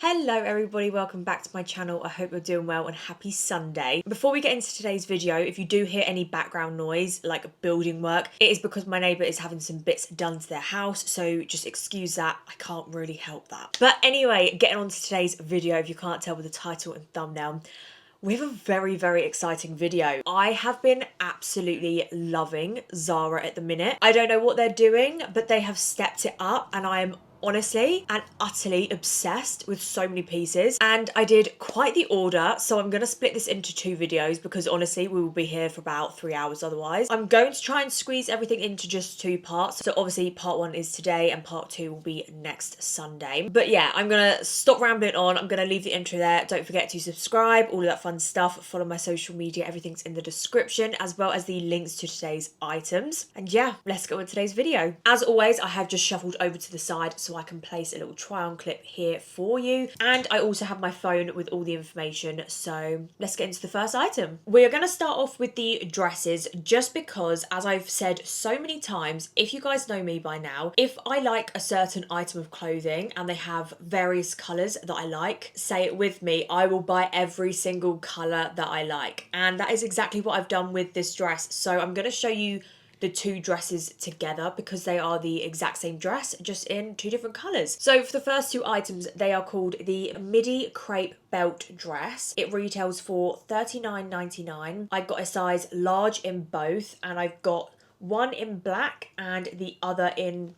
Hello everybody, welcome back to my channel. I hope you're doing well and happy Sunday. Before we get into today's video, if you do hear any background noise like building work, it is because my neighbour is having some bits done to their house, so just excuse that. I can't really help that. But anyway, getting on to today's video, if you can't tell with the title and thumbnail, we have a very exciting video. I have been absolutely loving Zara at the minute. I don't know what they're doing, but they have stepped it up and I am honestly and utterly obsessed with so many pieces, and I did quite the order, so I'm going to split this into two videos because honestly we will be here for about 3 hours otherwise. I'm going to try and squeeze everything into just two parts, so obviously part one is today and part two will be next Sunday. But yeah, I'm gonna stop rambling on. I'm gonna leave the intro there. Don't forget to subscribe, all of that fun stuff. Follow my social media, everything's in the description, as well as the links to today's items. And yeah, let's go with today's video. As always, I have just shuffled over to the side so I can place a little try on clip here for you, and I also have my phone with all the information, so let's get into the first item. We're going to start off with the dresses, just because, as I've said so many times, if you guys know me by now, if I like a certain item of clothing and they have various colours that I like, say it with me, I will buy every single colour that I like, and that is exactly what I've done with this dress. So I'm going to show you the two dresses together because they are the exact same dress, just in two different colours. So for the first two items, they are called the Midi crepe belt dress. It retails for $39.99. I got a size large in both, and I've got one in black and the other in,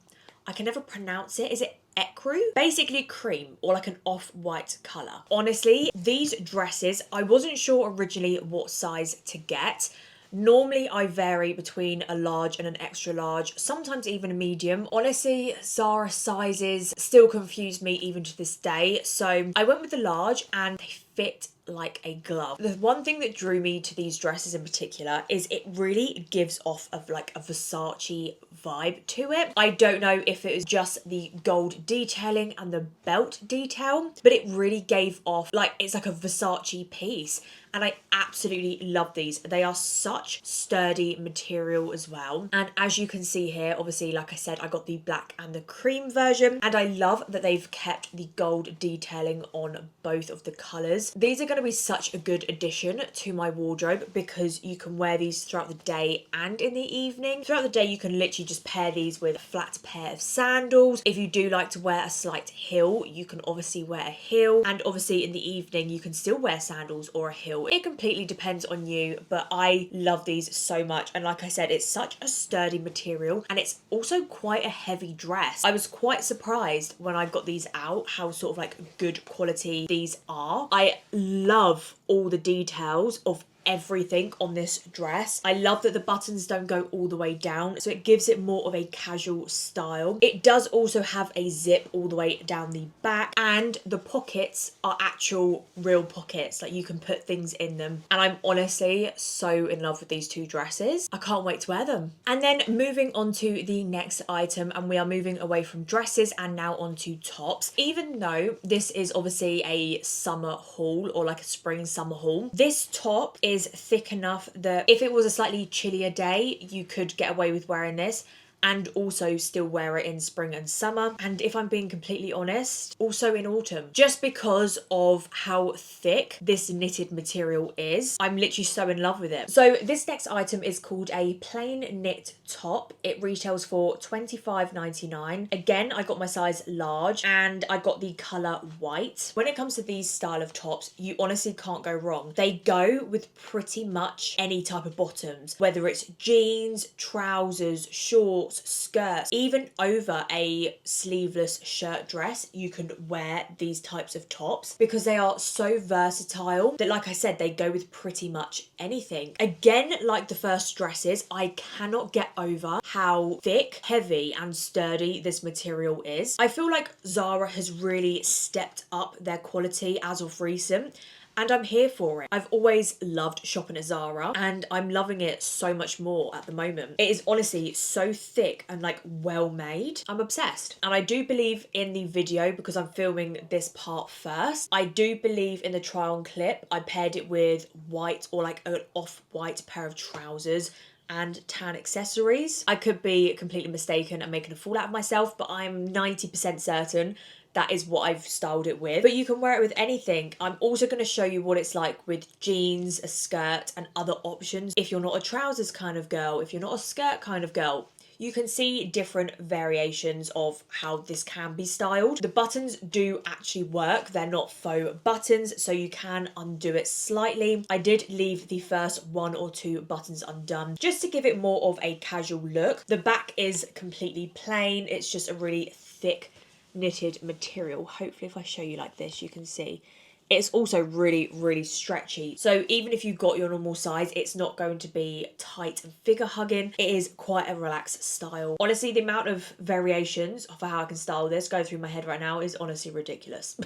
I can never pronounce it, is it ecru? Basically cream, or like an off-white colour. Honestly, these dresses, I wasn't sure originally what size to get. Normally I vary between a large and an extra large, sometimes even a medium. Honestly, Zara sizes still confuse me even to this day, so I went with the large and they fit like a glove. The one thing that drew me to these dresses in particular is it really gives off of like a Versace vibe to it. I don't know if it was just the gold detailing and the belt detail, but it really gave off like it's like a Versace piece. And I absolutely love these. They are such sturdy material as well. And as you can see here, obviously, like I said, I got the black and the cream version. And I love that they've kept the gold detailing on both of the colours. These are going to be such a good addition to my wardrobe because you can wear these throughout the day and in the evening. Throughout the day, you can literally just pair these with a flat pair of sandals. If you do like to wear a slight heel, you can obviously wear a heel. And obviously in the evening, you can still wear sandals or a heel. It completely depends on you, but I love these so much. And like I said, it's such a sturdy material and it's also quite a heavy dress. I was quite surprised when I got these out how sort of like good quality these are. I love all the details of everything on this dress. I love that the buttons don't go all the way down, so it gives it more of a casual style. It does also have a zip all the way down the back, and the pockets are actual real pockets, like you can put things in them. And I'm honestly so in love with these two dresses. I can't wait to wear them. And then moving on to the next item, and we are moving away from dresses and now onto tops. Even though this is obviously a summer haul or like a spring summer haul, this top is thick enough that if it was a slightly chillier day, you could get away with wearing this and also still wear it in spring and summer. And if I'm being completely honest, also in autumn, just because of how thick this knitted material is. I'm literally so in love with it. So this next item is called a plain knit top. It retails for $25.99. Again, I got my size large and I got the color white. When it comes to these style of tops, you honestly can't go wrong. They go with pretty much any type of bottoms, whether it's jeans, trousers, shorts, skirts, even over a sleeveless shirt dress, you can wear these types of tops because they are so versatile that, like I said, they go with pretty much anything. Again, like the first dresses, I cannot get over how thick, heavy and sturdy this material is. I feel like Zara has really stepped up their quality as of recent, and I'm here for it. I've always loved shopping at Zara and I'm loving it so much more at the moment. It is honestly so thick and like well made. I'm obsessed. And I do believe in the video, because I'm filming this part first, I do believe in the try on clip, I paired it with white or like an off-white pair of trousers and tan accessories. I could be completely mistaken and making a fool out of myself, but I'm 90% certain that is what I've styled it with. But you can wear it with anything. I'm also going to show you what it's like with jeans, a skirt, and other options. If you're not a trousers kind of girl, if you're not a skirt kind of girl, you can see different variations of how this can be styled. The buttons do actually work. They're not faux buttons, so you can undo it slightly. I did leave the first 1 or 2 buttons undone just to give it more of a casual look. The back is completely plain. It's just a really thick knitted material. Hopefully if I show you like this, you can see. It's also really, really stretchy. So even if you've got your normal size, it's not going to be tight and figure hugging. It is quite a relaxed style. Honestly, the amount of variations for how I can style this going through my head right now is honestly ridiculous.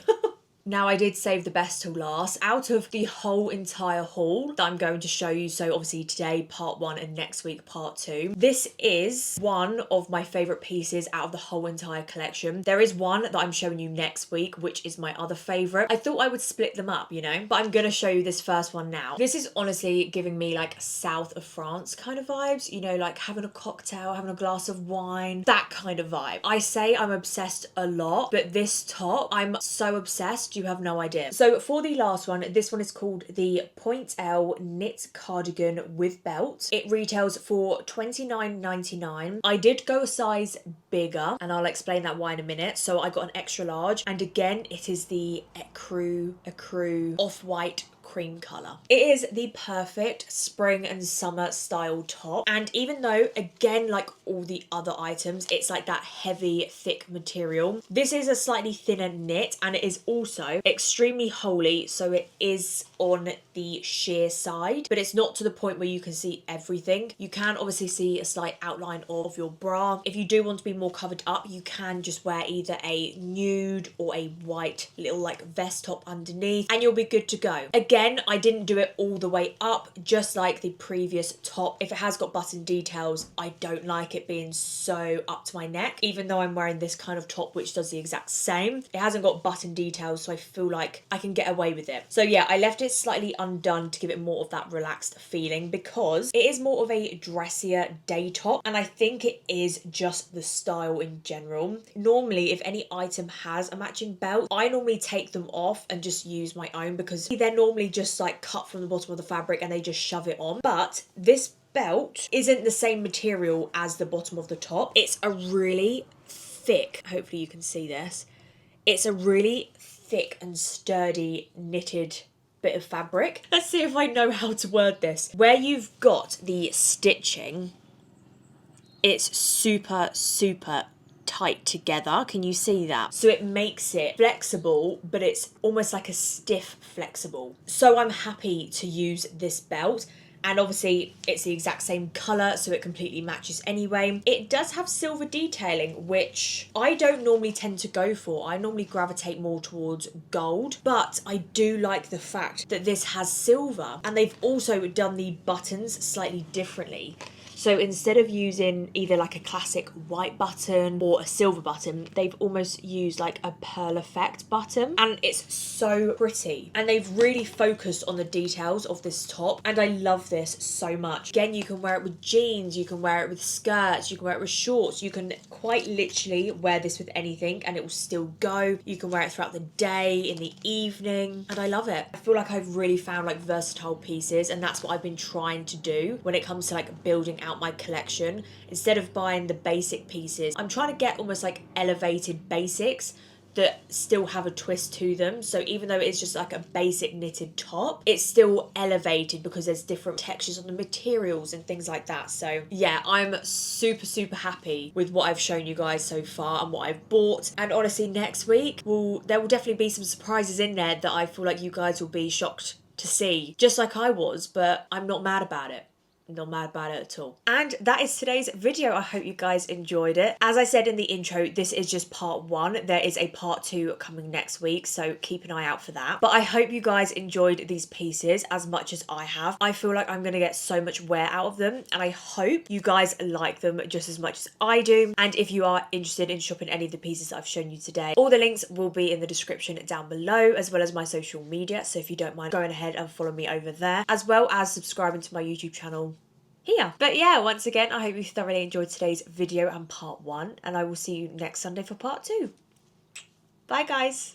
Now, I did save the best till last. Out of the whole entire haul that I'm going to show you, so obviously today part 1 and next week part 2, this is one of my favourite pieces out of the whole entire collection. There is one that I'm showing you next week, which is my other favourite. I thought I would split them up, you know, but I'm going to show you this first one now. This is honestly giving me like south of France kind of vibes, you know, like having a cocktail, having a glass of wine, that kind of vibe. I say I'm obsessed a lot, but this top, I'm so obsessed. You have no idea. So for the last one, this one is called the Pointelle knit cardigan with belt. It retails for $29.99. I did go a size bigger, and I'll explain that why in a minute. So I got an extra large, and again it is the ecru off-white cream colour. It is the perfect spring and summer style top, and even though again like all the other items it's like that heavy thick material, this is a slightly thinner knit, and it is also extremely holey, so it is on the sheer side, but it's not to the point where you can see everything. You can obviously see a slight outline of your bra. If you do want to be more covered up, you can just wear either a nude or a white little like vest top underneath and you'll be good to go. Again, I didn't do it all the way up, just like the previous top. If it has got button details, I don't like it being so up to my neck, even though I'm wearing this kind of top which does the exact same. It hasn't got button details, so I feel like I can get away with it. So yeah, I left it slightly undone to give it more of that relaxed feeling because it is more of a dressier day top, and I think it is just the style in general. Normally, if any item has a matching belt, I normally take them off and just use my own because they're normally just like cut from the bottom of the fabric and they just shove it on. But this belt isn't the same material as the bottom of the top. It's a really thick, hopefully you can see this, it's a really thick and sturdy knitted bit of fabric. Let's see if I know how to word this. Where you've got the stitching, it's super tight together. Can you see that? So it makes it flexible, but it's almost like a stiff flexible. So I'm happy to use this belt. And obviously it's the exact same colour, so it completely matches anyway. It does have silver detailing, which I don't normally tend to go for. I normally gravitate more towards gold, but I do like the fact that this has silver. And they've also done the buttons slightly differently. So instead of using either like a classic white button or a silver button, they've almost used like a pearl effect button, and it's so pretty. And they've really focused on the details of this top, and I love this so much. Again, you can wear it with jeans, you can wear it with skirts, you can wear it with shorts, you can quite literally wear this with anything and it will still go. You can wear it throughout the day, in the evening, and I love it. I feel like I've really found like versatile pieces, and that's what I've been trying to do when it comes to like building out my collection. Instead of buying the basic pieces, I'm trying to get almost like elevated basics that still have a twist to them. So even though it's just like a basic knitted top, it's still elevated because there's different textures on the materials and things like that. So yeah, I'm super happy with what I've shown you guys so far and what I've bought. And honestly, next week there will definitely be some surprises in there that I feel like you guys will be shocked to see, just like I was, but I'm not mad about it. Not mad about it at all. And that is today's video. I hope you guys enjoyed it. As I said in the intro, this is just part 1. There is a part 2 coming next week, so keep an eye out for that. But I hope you guys enjoyed these pieces as much as I have. I feel like I'm going to get so much wear out of them, and I hope you guys like them just as much as I do. And if you are interested in shopping any of the pieces that I've shown you today, all the links will be in the description down below, as well as my social media. So if you don't mind going ahead and follow me over there, as well as subscribing to my YouTube channel here. But yeah, once again, I hope you thoroughly enjoyed today's video and part 1, and I will see you next Sunday for part 2. Bye guys.